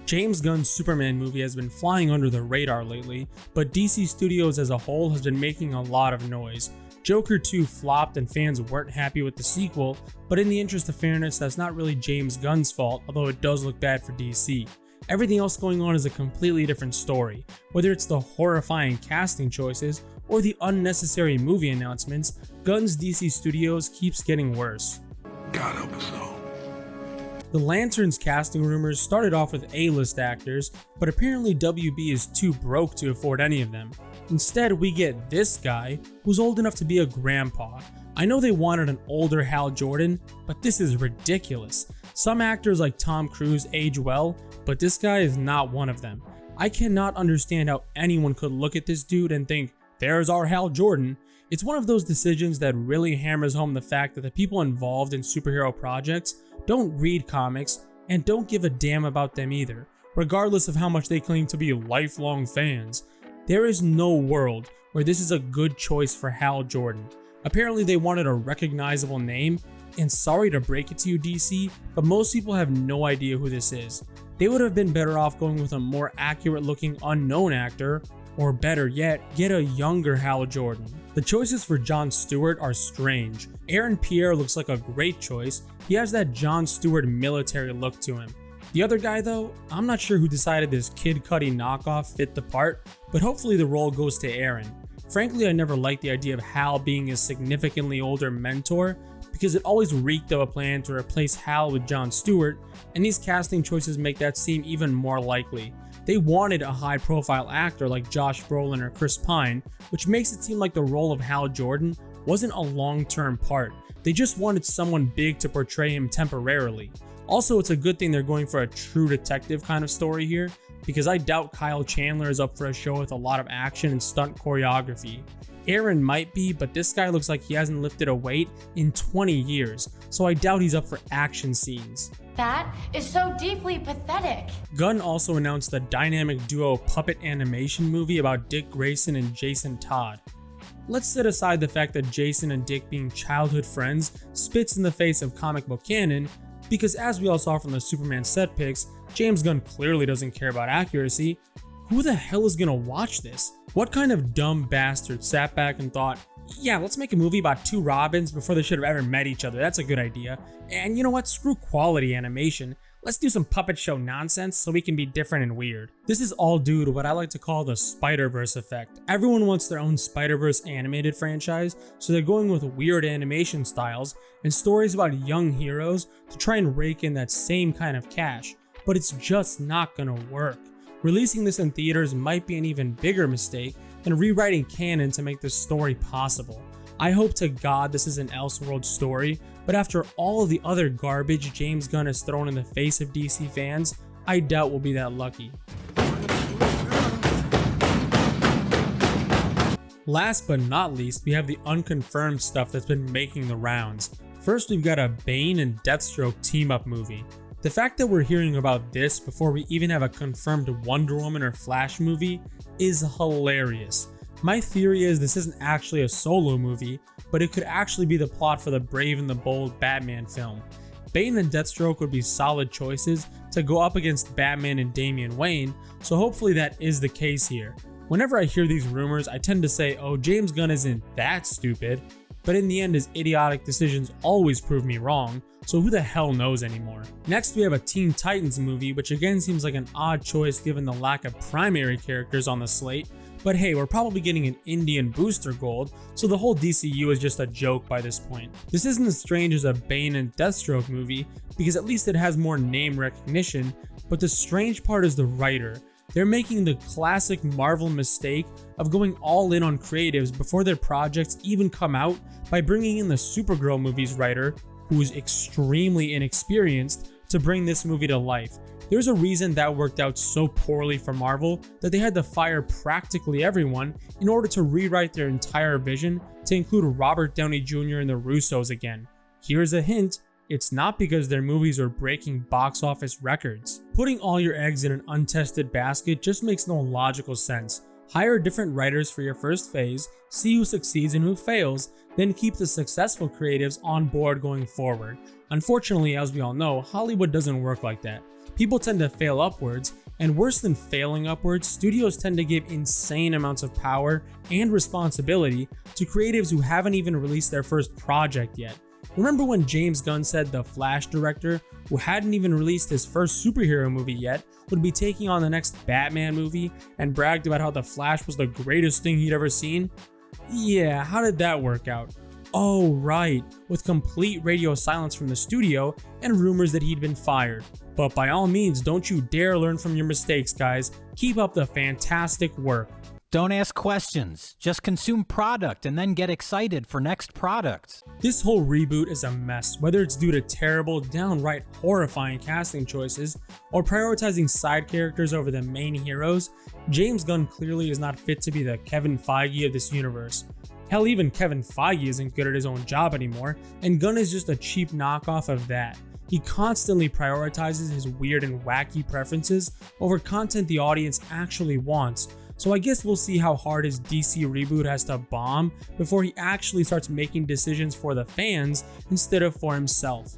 James Gunn's Superman movie has been flying under the radar lately, but DC Studios as a whole has been making a lot of noise. Joker 2 flopped and fans weren't happy with the sequel, but in the interest of fairness, that's not really James Gunn's fault, although it does look bad for DC. Everything else going on is a completely different story. Whether it's the horrifying casting choices or the unnecessary movie announcements, Gunn's DC Studios keeps getting worse. God help us all. The Lanterns casting rumors started off with A-list actors, but apparently WB is too broke to afford any of them. Instead, we get this guy, who's old enough to be a grandpa. I know they wanted an older Hal Jordan, but this is ridiculous. Some actors like Tom Cruise age well, but this guy is not one of them. I cannot understand how anyone could look at this dude and think, there's our Hal Jordan. It's one of those decisions that really hammers home the fact that the people involved in superhero projects don't read comics and don't give a damn about them either, regardless of how much they claim to be lifelong fans. There is no world where this is a good choice for Hal Jordan. Apparently they wanted a recognizable name, and sorry to break it to you DC, but most people have no idea who this is. They would have been better off going with a more accurate looking unknown actor, or better yet, get a younger Hal Jordan. The choices for Jon Stewart are strange. Aaron Pierre looks like a great choice. He has that Jon Stewart military look to him. The other guy though, I'm not sure who decided this Kid Cudi knockoff fit the part, but hopefully the role goes to Aaron. Frankly, I never liked the idea of Hal being his significantly older mentor, because it always reeked of a plan to replace Hal with Jon Stewart, and these casting choices make that seem even more likely. They wanted a high-profile actor like Josh Brolin or Chris Pine, which makes it seem like the role of Hal Jordan wasn't a long-term part. They just wanted someone big to portray him temporarily. Also, it's a good thing they're going for a true detective kind of story here, because I doubt Kyle Chandler is up for a show with a lot of action and stunt choreography. Aaron might be, but this guy looks like he hasn't lifted a weight in 20 years, so I doubt he's up for action scenes. That is so deeply pathetic. Gunn also announced the dynamic duo puppet animation movie about Dick Grayson and Jason Todd. Let's set aside the fact that Jason and Dick being childhood friends spits in the face of comic book canon, because as we all saw from the Superman set pics, James Gunn clearly doesn't care about accuracy. Who the hell is gonna watch this? What kind of dumb bastard sat back and thought, yeah, let's make a movie about two Robins before they should have ever met each other, that's a good idea. And you know what, screw quality animation. Let's do some puppet show nonsense so we can be different and weird. This is all due to what I like to call the Spider-Verse effect. Everyone wants their own Spider-Verse animated franchise, so they're going with weird animation styles and stories about young heroes to try and rake in that same kind of cash, but it's just not gonna work. Releasing this in theaters might be an even bigger mistake than rewriting canon to make this story possible. I hope to God this is an Elseworld story, but after all of the other garbage James Gunn has thrown in the face of DC fans, I doubt we'll be that lucky. Last but not least, we have the unconfirmed stuff that's been making the rounds. First, we've got a Bane and Deathstroke team-up movie. The fact that we're hearing about this before we even have a confirmed Wonder Woman or Flash movie is hilarious. My theory is this isn't actually a solo movie, but it could actually be the plot for the Brave and the Bold Batman film. Bane and Deathstroke would be solid choices to go up against Batman and Damian Wayne, so hopefully that is the case here. Whenever I hear these rumors, I tend to say, oh, James Gunn isn't that stupid, but in the end his idiotic decisions always prove me wrong, so who the hell knows anymore. Next we have a Teen Titans movie, which again seems like an odd choice given the lack of primary characters on the slate, but hey, we're probably getting an Indian Booster Gold, so the whole DCU is just a joke by this point. This isn't as strange as a Bane and Deathstroke movie, because at least it has more name recognition, but the strange part is the writer. They're making the classic Marvel mistake of going all in on creatives before their projects even come out by bringing in the Supergirl movie's writer, who is extremely inexperienced, to bring this movie to life. There's a reason that worked out so poorly for Marvel that they had to fire practically everyone in order to rewrite their entire vision to include Robert Downey Jr. and the Russos again. Here's a hint, it's not because their movies are breaking box office records. Putting all your eggs in an untested basket just makes no logical sense. Hire different writers for your first phase, see who succeeds and who fails, then keep the successful creatives on board going forward. Unfortunately, as we all know, Hollywood doesn't work like that. People tend to fail upwards, and worse than failing upwards, studios tend to give insane amounts of power and responsibility to creatives who haven't even released their first project yet. Remember when James Gunn said the Flash director, who hadn't even released his first superhero movie yet, would be taking on the next Batman movie, and bragged about how the Flash was the greatest thing he'd ever seen? Yeah, how did that work out? Oh right, with complete radio silence from the studio and rumors that he'd been fired. But by all means, don't you dare learn from your mistakes, guys. Keep up the fantastic work. Don't ask questions, just consume product and then get excited for next product. This whole reboot is a mess, whether it's due to terrible, downright horrifying casting choices, or prioritizing side characters over the main heroes. James Gunn clearly is not fit to be the Kevin Feige of this universe. Hell, even Kevin Feige isn't good at his own job anymore, and Gunn is just a cheap knockoff of that. He constantly prioritizes his weird and wacky preferences over content the audience actually wants, so I guess we'll see how hard his DC reboot has to bomb before he actually starts making decisions for the fans instead of for himself.